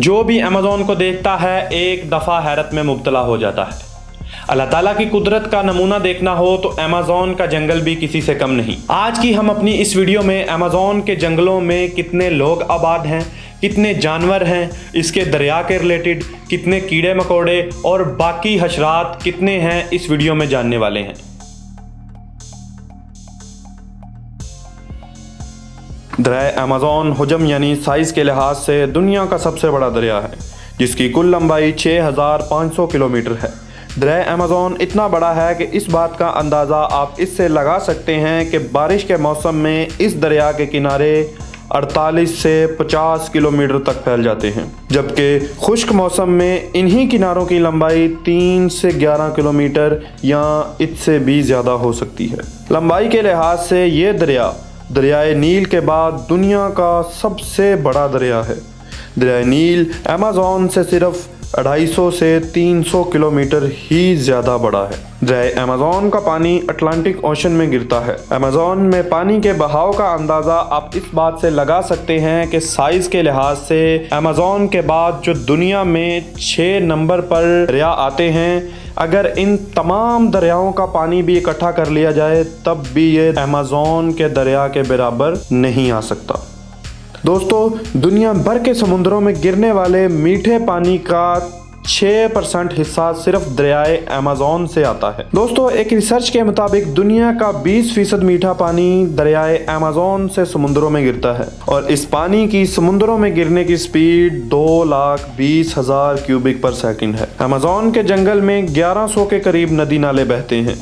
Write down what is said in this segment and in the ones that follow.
जो भी अमेज़न को देखता है एक दफ़ा हैरत में मुब्तला हो जाता है। अल्लाह ताला की कुदरत का नमूना देखना हो तो अमेज़न का जंगल भी किसी से कम नहीं। आज की हम अपनी इस वीडियो में अमेज़न के जंगलों में कितने लोग आबाद हैं, कितने जानवर हैं, इसके दरिया के रिलेटेड कितने कीड़े मकोड़े और बाकी हशरात कितने हैं, इस वीडियो में जानने वाले हैं। दरिया अमेज़न हजम यानी साइज़ के लिहाज से दुनिया का सबसे बड़ा दरिया है, जिसकी कुल लंबाई 6500 किलोमीटर है। दरिया अमेज़न इतना बड़ा है कि इस बात का अंदाज़ा आप इससे लगा सकते हैं कि बारिश के मौसम में इस दरिया के किनारे 48 से 50 किलोमीटर तक फैल जाते हैं, जबकि खुश्क मौसम में इन्हीं किनारों की लंबाई 3 से 11 किलोमीटर या इससे भी ज़्यादा हो सकती है। लंबाई के लिहाज से ये दरियाए नील के बाद दुनिया का सबसे बड़ा दरिया है। दरियाए नील अमेज़न से सिर्फ 250 से 300 किलोमीटर ही ज़्यादा बड़ा है। दरिया अमेज़न का पानी अटलांटिक ओशन में गिरता है। अमेज़न में पानी के बहाव का अंदाज़ा आप इस बात से लगा सकते हैं कि साइज़ के लिहाज से अमेज़न के बाद जो दुनिया में 6 नंबर पर दरिया आते हैं, अगर इन तमाम दरियाओं का पानी भी इकट्ठा कर लिया जाए तब भी ये अमेज़न के दरिया के बराबर नहीं आ सकता। दोस्तों, दुनिया भर के समुद्रों में गिरने वाले मीठे पानी का 6% हिस्सा सिर्फ दरियाए अमेज़न से आता है। दोस्तों, एक रिसर्च के मुताबिक दुनिया का 20% मीठा पानी दरियाए अमेज़न से समुद्रों में गिरता है और इस पानी की समुद्रों में गिरने की स्पीड 2,20,000 क्यूबिक पर सेकंड है। अमेज़न के जंगल में 1100 के करीब नदी नाले बहते हैं,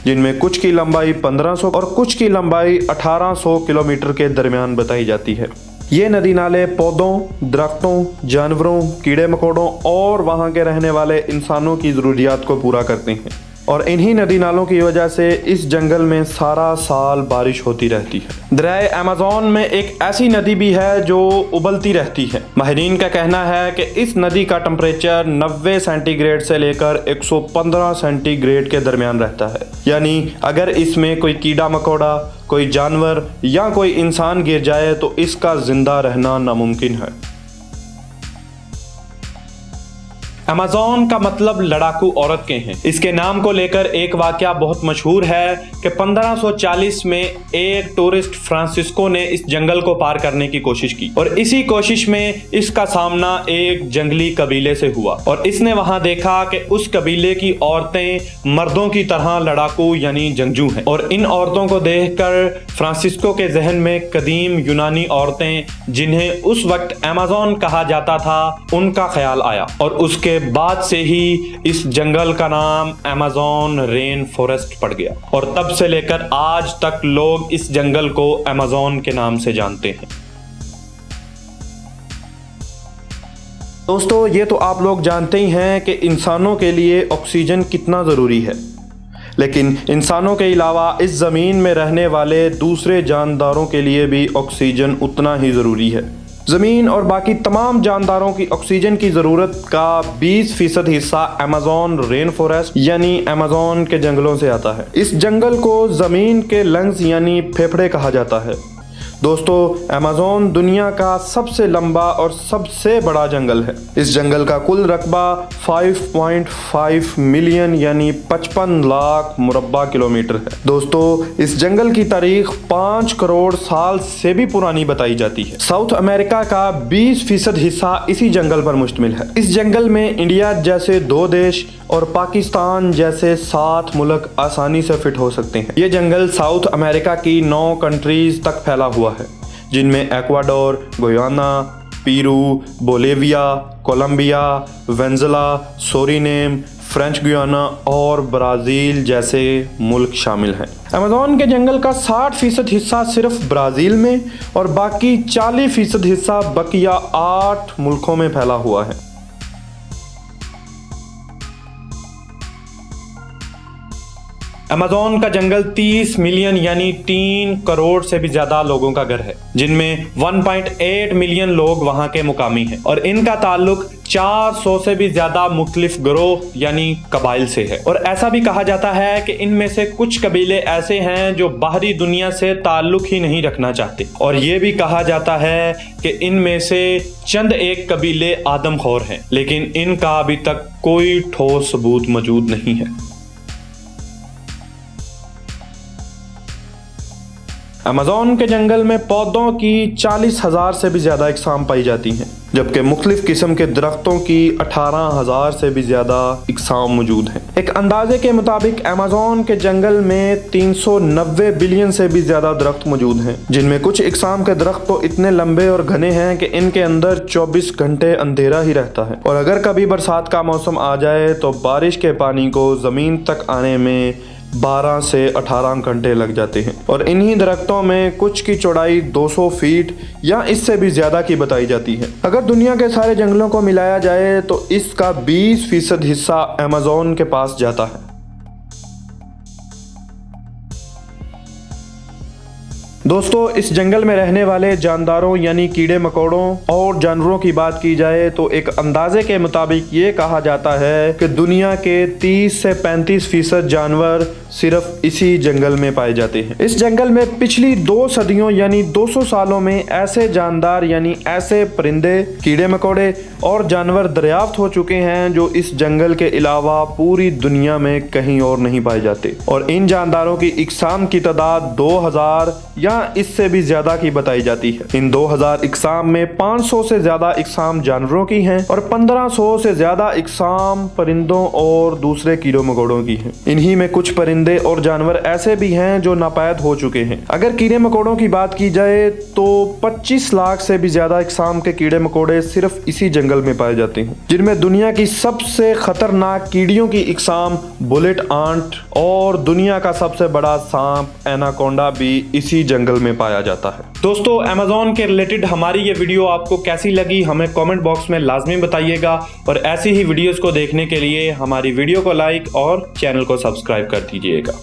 जिनमें कुछ की लंबाई 1500 और कुछ की लंबाई 1800 किलोमीटर के दरमियान बताई जाती है। ये नदी नाले पौधों, दरख्तों, जानवरों, कीड़े मकोड़ों और वहाँ के रहने वाले इंसानों की ज़रूरियात को पूरा करते हैं और इन्हीं नदी नालों की वजह से इस जंगल में सारा साल बारिश होती रहती है। दरिया अमेज़न में एक ऐसी नदी भी है जो उबलती रहती है। माहिरीन का कहना है कि इस नदी का टेम्परेचर 90 सेंटीग्रेड से लेकर 115 सेंटीग्रेड के दरमियान रहता है, यानी अगर इसमें कोई कीड़ा मकोड़ा, कोई जानवर या कोई इंसान गिर जाए तो इसका जिंदा रहना नामुमकिन है। अमेज़न का मतलब लड़ाकू औरत के हैं। इसके नाम को लेकर एक वाकया बहुत मशहूर है कि 1540 में एक टूरिस्ट फ्रांसिस्को ने इस जंगल को पार करने की कोशिश की और इसी कोशिश में इसका सामना एक जंगली कबीले से हुआ और इसने वहां देखा कि उस कबीले की औरतें मर्दों की तरह लड़ाकू यानी जंगजू हैं और इन औरतों को देखकर फ्रांसिस्को के जहन में कदीम यूनानी औरतें, जिन्हें उस वक्त अमेज़न कहा जाता था, उनका ख्याल आया और उसके बाद से ही इस जंगल का नाम अमेज़न रेन फॉरेस्ट पड़ गया और तब से लेकर आज तक लोग इस जंगल को अमेज़न के नाम से जानते हैं। दोस्तों, ये तो आप लोग जानते ही हैं कि इंसानों के लिए ऑक्सीजन कितना ज़रूरी है, लेकिन इंसानों के अलावा इस ज़मीन में रहने वाले दूसरे जानदारों के लिए भी ऑक्सीजन उतना ही ज़रूरी है। ज़मीन और बाकी तमाम जानदारों की ऑक्सीजन की ज़रूरत का 20% हिस्सा अमेज़न रेन फॉरेस्ट यानी अमेज़न के जंगलों से आता है। इस जंगल को ज़मीन के लंग्स यानी फेफड़े कहा जाता है। दोस्तों, अमेज़न दुनिया का सबसे लंबा और सबसे बड़ा जंगल है। इस जंगल का कुल रकबा 5.5 मिलियन यानी 55 लाख मुरब्बा किलोमीटर है। दोस्तों, इस जंगल की तारीख 5 करोड़ साल से भी पुरानी बताई जाती है। साउथ अमेरिका का 20% हिस्सा इसी जंगल पर मुश्तमिल है। इस जंगल में इंडिया जैसे 2 देश और पाकिस्तान जैसे 7 मुल्क आसानी से फिट हो सकते हैं। ये जंगल साउथ अमेरिका की 9 कंट्रीज तक फैला हुआ है, जिनमें Ecuador, Guyana, Peru, Bolivia, Colombia, Venezuela, Suriname, French Guyana और ब्राज़ील जैसे मुल्क शामिल हैं। अमेज़न के जंगल का 60% हिस्सा सिर्फ ब्राज़ील में और बाकी 40% हिस्सा बकिया 8 मुल्कों में फैला हुआ है। अमेज़न का जंगल 30 मिलियन यानी 3 करोड़ से भी ज्यादा लोगों का घर है, जिनमें 1.8 मिलियन लोग वहां के मुकामी हैं और इनका ताल्लुक 400 से भी ज्यादा मुख्तलिफ गिरोह यानी कबाइल से है। और ऐसा भी कहा जाता है कि इनमें से कुछ कबीले ऐसे हैं जो बाहरी दुनिया से ताल्लुक ही नहीं रखना चाहते, और ये भी कहा जाता है कि इनमें से चंद एक कबीले आदमखोर हैं, लेकिन इनका अभी तक कोई ठोस सबूत मौजूद नहीं है। अमेज़न के जंगल में पौधों की 40,000 से भी ज्यादा इकसाम पाई जाती हैं, जबकि मुख्तलिफ किस्म के दरख्तों की 18,000 से भी ज्यादा इकसाम मौजूद हैं। एक अंदाजे के मुताबिक अमेज़न के जंगल में 390 बिलियन से भी ज्यादा दरख्त मौजूद हैं, जिनमें कुछ इकसाम के दरख्त तो इतने लंबे और घने हैं कि इनके अंदर 24 घंटे अंधेरा ही रहता है, और अगर कभी बरसात का मौसम आ जाए तो बारिश के पानी को जमीन तक आने में 12 से 18 घंटे लग जाते हैं। और इन्हीं दरख्तों में कुछ की चौड़ाई 200 फीट या इससे भी ज्यादा की बताई जाती है। अगर दुनिया के सारे जंगलों को मिलाया जाए तो इसका 20% हिस्सा अमेज़न के पास जाता है। दोस्तों, इस जंगल में रहने वाले जानदारों यानी कीड़े मकोड़ों और जानवरों की बात की जाए तो एक अंदाजे के मुताबिक ये कहा जाता है कि दुनिया के 30 से 35% जानवर सिर्फ इसी जंगल में पाए जाते हैं। इस जंगल में पिछली 2 सदियों यानी 200 सालों में ऐसे जानदार यानी ऐसे परिंदे, कीड़े मकोड़े और जानवर दरियाफ्त हो चुके हैं जो इस जंगल के अलावा पूरी दुनिया में कहीं और नहीं पाए जाते, और इन जानदारों की इकसाम की तादाद 2000 या इससे भी ज्यादा की बताई जाती है। इन 2000 इकसाम में 500 से ज्यादा इकसाम जानवरों की हैं और 1500 से ज्यादा इकसाम परिंदों और दूसरे कीड़ों मकोड़ों की हैं। इन्हीं में कुछ परिंदे और जानवर ऐसे भी हैं जो नापैद हो चुके हैं। अगर कीड़े मकोड़ों की बात की जाए तो 25 लाख से भी ज्यादा इकसाम के कीड़े मकोड़े सिर्फ इसी जंगल में पाए जाते हैं, जिनमें दुनिया की सबसे खतरनाक कीड़ियों की इकसाम बुलेट आंट और दुनिया का सबसे बड़ा सांप एनाकोंडा भी इसी जंगल में पाया जाता है। दोस्तों, अमेज़न के रिलेटेड हमारी ये वीडियो आपको कैसी लगी हमें कमेंट बॉक्स में लाजमी बताइएगा, और ऐसी ही वीडियोस को देखने के लिए हमारी वीडियो को लाइक और चैनल को सब्सक्राइब कर दीजिएगा।